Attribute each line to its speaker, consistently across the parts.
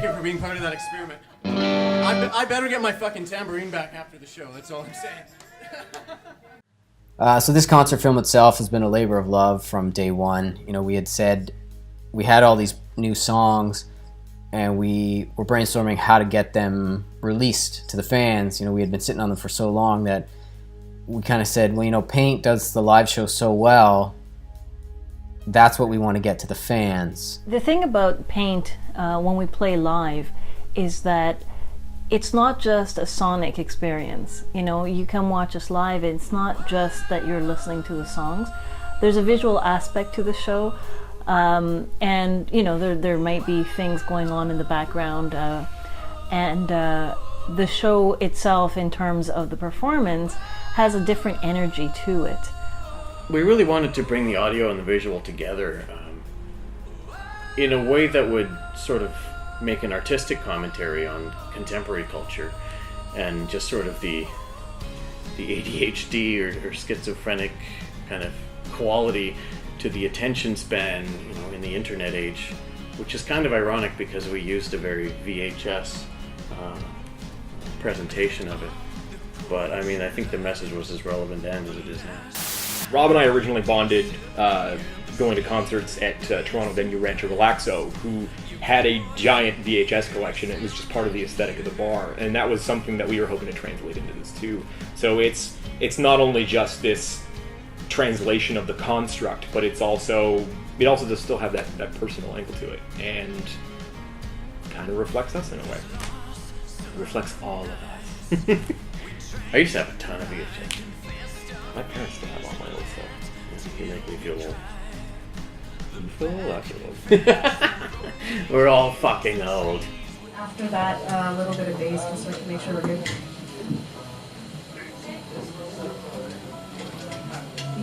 Speaker 1: ticket for being part of that experiment. I better get my fucking tambourine back after the show, that's all I'm saying.
Speaker 2: So this concert film itself has been a labor of love from day one. You know, we had said we had all these new songs and we were brainstorming how to get them released to the fans. You know, we had been sitting on them for so long that we kind of said, well, you know, Paint does the live show so well, that's what we want to get to the fans.
Speaker 3: The thing about Paint when we play live is that it's not just a sonic experience. You know, you come watch us live, it's not just that you're listening to the songs. There's a visual aspect to the show, and you know, there might be things going on in the background, and the show itself, in terms of the performance, has a different energy to it.
Speaker 4: We really wanted to bring the audio and the visual together in a way that would sort of make an artistic commentary on contemporary culture and just sort of the ADHD or schizophrenic kind of quality to the attention span, you know, in the internet age, which is kind of ironic because we used a very VHS presentation of it. But I mean, I think the message was as relevant then as it is now.
Speaker 5: Rob and I originally bonded going to concerts at Toronto venue Rancho Relaxo, who had a giant VHS collection. It was just part of the aesthetic of the bar, and that was something that we were hoping to translate into this too. So it's not only just this translation of the construct, but it also does still have that personal angle to it, and kind of reflects us in a way. It reflects all of us.
Speaker 4: I used to have a ton of VHS.
Speaker 5: My parents still have all my old stuff.
Speaker 4: You make me feel old.
Speaker 5: You feel old.
Speaker 4: We're all fucking old.
Speaker 6: After that, a little bit of bass just so to make sure we're good.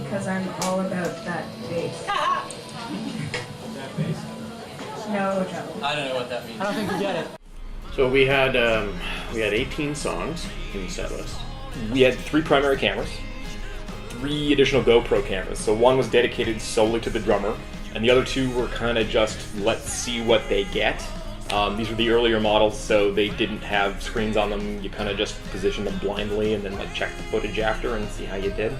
Speaker 6: Because I'm all about that bass. No trouble.
Speaker 1: I don't know what that means.
Speaker 2: I don't think you get it.
Speaker 4: So we had 18 songs in the set list.
Speaker 5: We had 3 primary cameras, 3 additional GoPro cameras. So one was dedicated solely to the drummer, and the other 2 were kind of just let's see what they get. These were the earlier models, so they didn't have screens on them. You kind of just position them blindly and then like check the footage after and see how you did.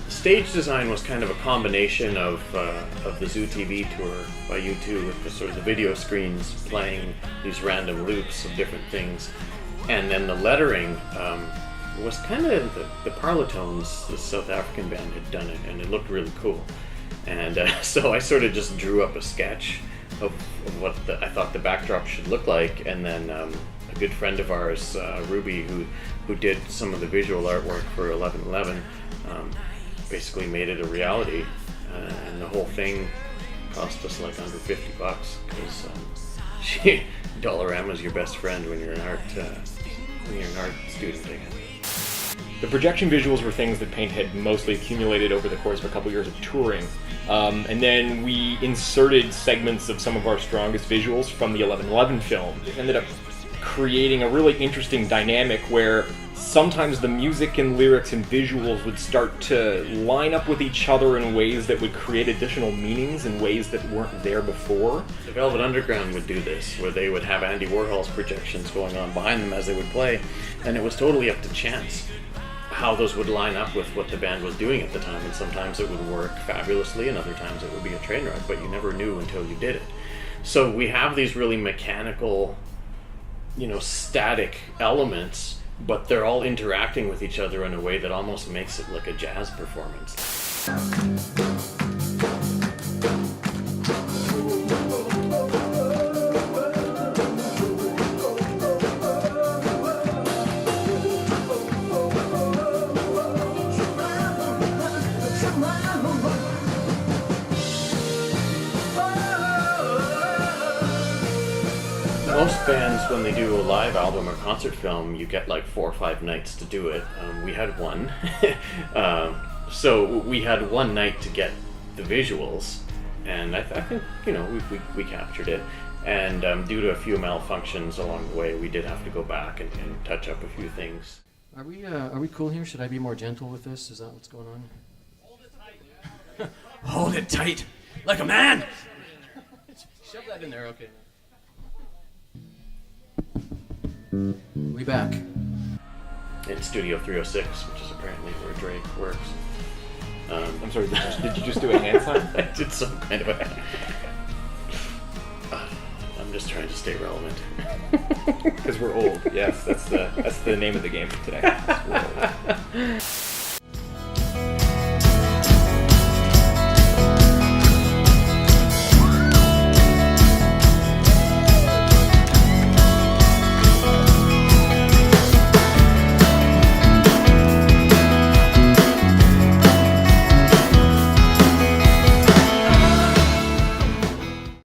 Speaker 4: The stage design was kind of a combination of the Zoo TV tour by U2 with the sort of the video screens playing these random loops of different things, and then the lettering was kind of the Parlotones, the South African band, had done it, and it looked really cool. And so I sort of just drew up a sketch of what I thought the backdrop should look like, and then a good friend of ours, Ruby, who did some of the visual artwork for 1111, basically made it a reality, and the whole thing cost us like under $50 because Dollarama's your best friend when you're an art student, I guess.
Speaker 5: The projection visuals were things that Paint had mostly accumulated over the course of a couple years of touring. And then we inserted segments of some of our strongest visuals from the 1111 film. It ended up creating a really interesting dynamic where sometimes the music and lyrics and visuals would start to line up with each other in ways that would create additional meanings in ways that weren't there before.
Speaker 4: The Velvet Underground would do this, where they would have Andy Warhol's projections going on behind them as they would play, and it was totally up to chance how those would line up with what the band was doing at the time, and sometimes it would work fabulously and other times it would be a train wreck, but you never knew until you did it. So we have these really mechanical, static elements, but they're all interacting with each other in a way that almost makes it like a jazz performance. Most bands, when they do a live album or concert film, you get like 4 or 5 nights to do it. We had one. So we had one night to get the visuals, and I think, we captured it. And due to a few malfunctions along the way, we did have to go back and touch up a few things.
Speaker 1: Are we cool here? Should I be more gentle with this? Is that what's going on?
Speaker 7: Hold it tight.
Speaker 1: Hold it tight, like a man! Shove that in there, okay. We back.
Speaker 4: in Studio 306, which is apparently where Drake works.
Speaker 5: I'm sorry, did you just do a hand sign?
Speaker 4: I did some kind of a... I'm just trying to stay relevant.
Speaker 5: Because we're old. Yes, that's the name of the game today. We're old.